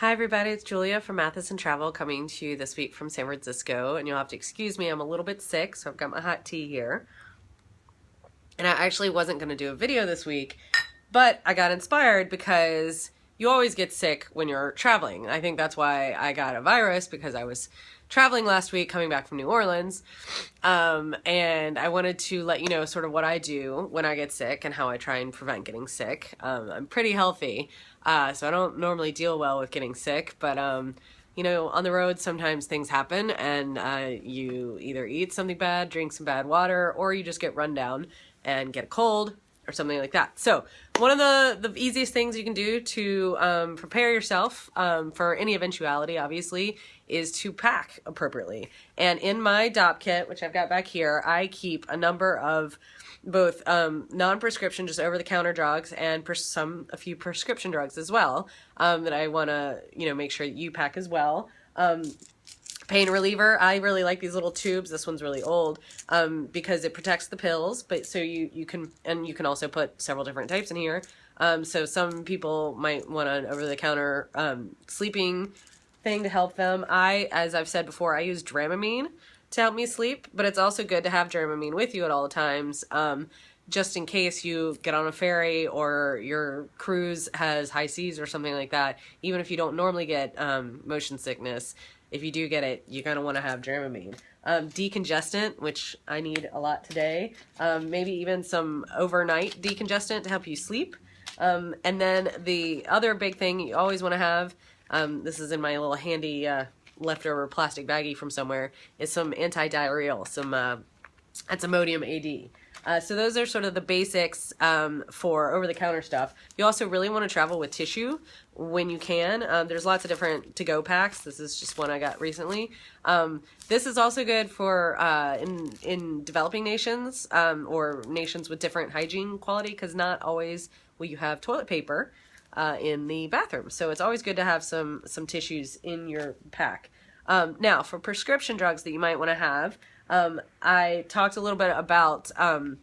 Hi everybody, it's Julia from Mathis and Travel coming to you this week from San Francisco, and you'll have to excuse me, I'm a little bit sick, so I've got my hot tea here. And I actually wasn't going to do a video this week, but I got inspired because you always get sick when you're traveling. I think that's why I got a virus, because I was traveling last week coming back from New Orleans, and I wanted to let you know sort of what I do when I get sick and how I try and prevent getting sick. I'm pretty healthy, so I don't normally deal well with getting sick, but you know, on the road sometimes things happen, and you either eat something bad, drink some bad water, or you just get run down and get a cold or something like that. So one of the easiest things you can do to prepare yourself for any eventuality, obviously, is to pack appropriately. And in my DOP kit, which I've got back here, I keep a number of both non-prescription, just over-the-counter drugs, and a few prescription drugs as well, that I want to, make sure that you pack as well. Pain reliever, I really like these little tubes. This one's really old because it protects the pills, but so you can also put several different types in here. So some people might want an over-the-counter sleeping thing to help them. As I've said before, I use Dramamine to help me sleep, but it's also good to have Dramamine with you at all times, just in case you get on a ferry or your cruise has high seas or something like that. Even if you don't normally get motion sickness, if you do get it, you're going to want to have Dramamine. Decongestant, which I need a lot today. Maybe even some overnight decongestant to help you sleep. And then the other big thing you always want to have, this is in my little handy leftover plastic baggie from somewhere, is some anti-diarrheal, some that's Imodium AD. So those are sort of the basics for over-the-counter stuff. You also really want to travel with tissue when you can. There's lots of different to-go packs. This is just one I got recently. This is also good for in developing nations or nations with different hygiene quality, because not always will you have toilet paper in the bathroom. So it's always good to have some tissues in your pack. Now, for prescription drugs that you might want to have, I talked a little bit about the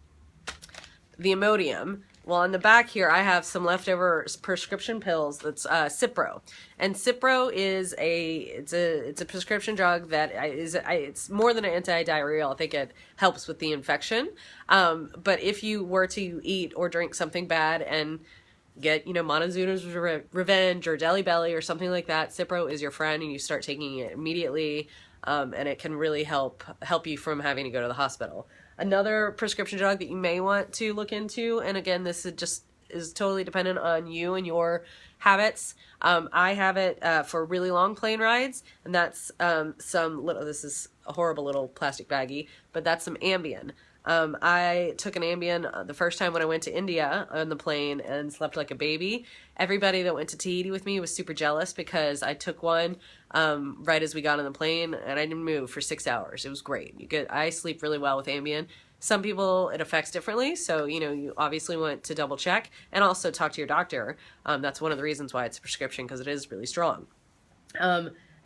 Imodium. Well, on the back here, I have some leftover prescription pills. That's Cipro, and Cipro is it's a prescription drug that it's more than an anti-diarrheal. I think it helps with the infection. But if you were to eat or drink something bad and get, Montezuma's Revenge or Jelly Belly or something like that, Cipro is your friend, and you start taking it immediately, and it can really help you from having to go to the hospital. Another prescription drug that you may want to look into, and again, this is totally dependent on you and your habits. I have it for really long plane rides, and that's this is a horrible little plastic baggie, but that's some Ambien. I took an Ambien the first time when I went to India on the plane and slept like a baby. Everybody that went to Tahiti with me was super jealous because I took one right as we got on the plane, and I didn't move for 6 hours. It was great. I sleep really well with Ambien. Some people it affects differently, so you obviously want to double check and also talk to your doctor. That's one of the reasons why it's a prescription, because it is really strong.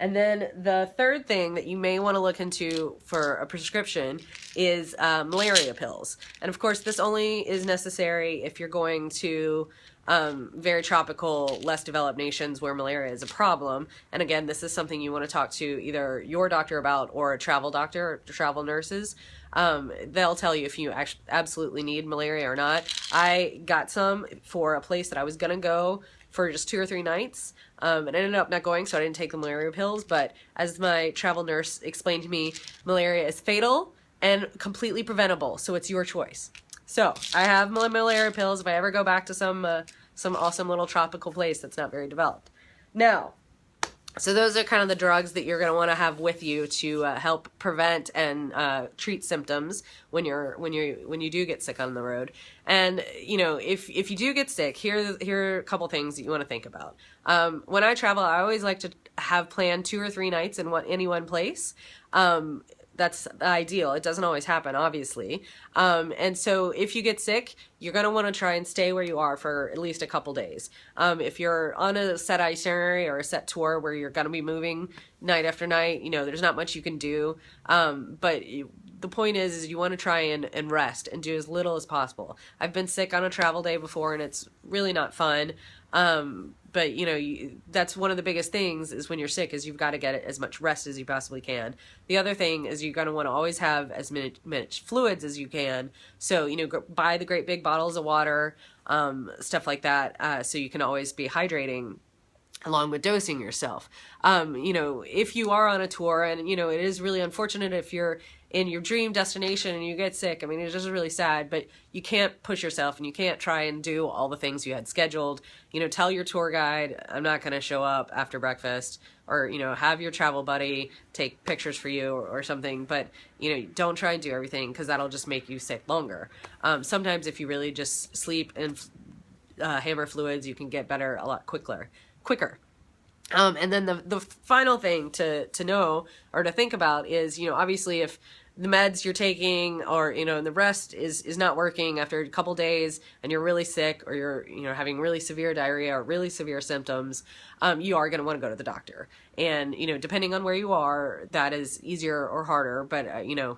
And then the third thing that you may want to look into for a prescription is malaria pills. And of course, this only is necessary if you're going to very tropical, less developed nations where malaria is a problem. And again, this is something you want to talk to either your doctor about or a travel doctor or travel nurses. They'll tell you if you absolutely need malaria or not. I got some for a place that I was going to go for just 2 or 3 nights. And I ended up not going, so I didn't take the malaria pills. But as my travel nurse explained to me, malaria is fatal and completely preventable, so it's your choice. So I have my malaria pills if I ever go back to some awesome little tropical place that's not very developed. Now, so those are kind of the drugs that you're going to want to have with you to help prevent and treat symptoms when you do get sick on the road. And if you do get sick, here are a couple things that you want to think about. When I travel, I always like to have planned 2 or 3 nights in any one place. That's ideal. It doesn't always happen, obviously. And so if you get sick, you're going to want to try and stay where you are for at least a couple days. If you're on a set itinerary or a set tour where you're going to be moving night after night, there's not much you can do. But the point is you want to try and rest and do as little as possible. I've been sick on a travel day before, and it's really not fun. but you know, that's one of the biggest things is when you're sick is you've got to get as much rest as you possibly can. The other thing is you're going to want to always have as much fluids as you can. So, you know, buy the great big bottles of water, stuff like that, so you can always be hydrating along with dosing yourself. You know, if you are on a tour, and you know, it is really unfortunate if you're in your dream destination and you get sick. I mean, it's just really sad, but you can't push yourself and you can't try and do all the things you had scheduled. You know, tell your tour guide, I'm not going to show up after breakfast, or, you know, have your travel buddy take pictures for you or something, but, you know, don't try and do everything because that'll just make you sick longer. Sometimes if you really just sleep and hammer fluids, you can get better a lot quicker. And then the final thing to know or to think about is, you know, obviously if the meds you're taking or, you know, and the rest is not working after a couple days and you're really sick or you're, you know, having really severe diarrhea or really severe symptoms, you are going to want to go to the doctor. And, you know, depending on where you are, that is easier or harder. But, you know,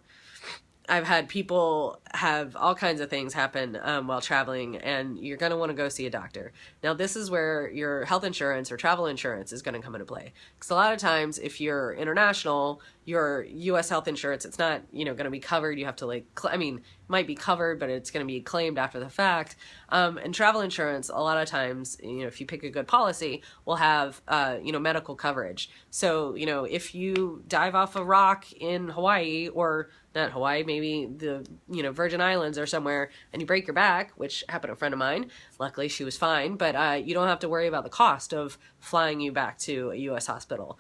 I've had people have all kinds of things happen while traveling, and you're going to want to go see a doctor. Now, this is where your health insurance or travel insurance is going to come into play. Because a lot of times, if you're international, your U.S. health insurance, it's not, you know, going to be covered. You have to like, I mean, it might be covered, but it's going to be claimed after the fact. And travel insurance, a lot of times, you know, if you pick a good policy, will have, you know, medical coverage. So, you know, if you dive off a rock in Hawaii, or not Hawaii, maybe the, you know, Virgin Islands or somewhere, and you break your back, which happened to a friend of mine. Luckily, she was fine, but you don't have to worry about the cost of flying you back to a U.S. hospital.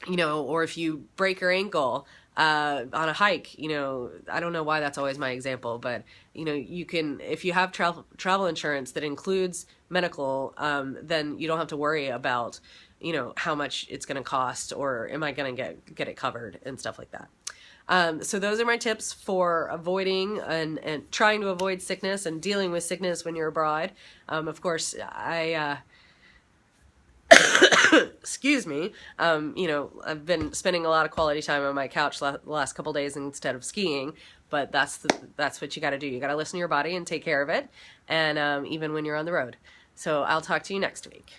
You know, or if you break your ankle on a hike, you know, I don't know why that's always my example, but, you know, you can, if you have travel insurance that includes medical, then you don't have to worry about, you know, how much it's going to cost, or am I going to get it covered and stuff like that. So those are my tips for avoiding and trying to avoid sickness and dealing with sickness when you're abroad. Of course, excuse me, you know, I've been spending a lot of quality time on my couch the last couple days instead of skiing, but that's what you got to do. You got to listen to your body and take care of it, and even when you're on the road. So I'll talk to you next week.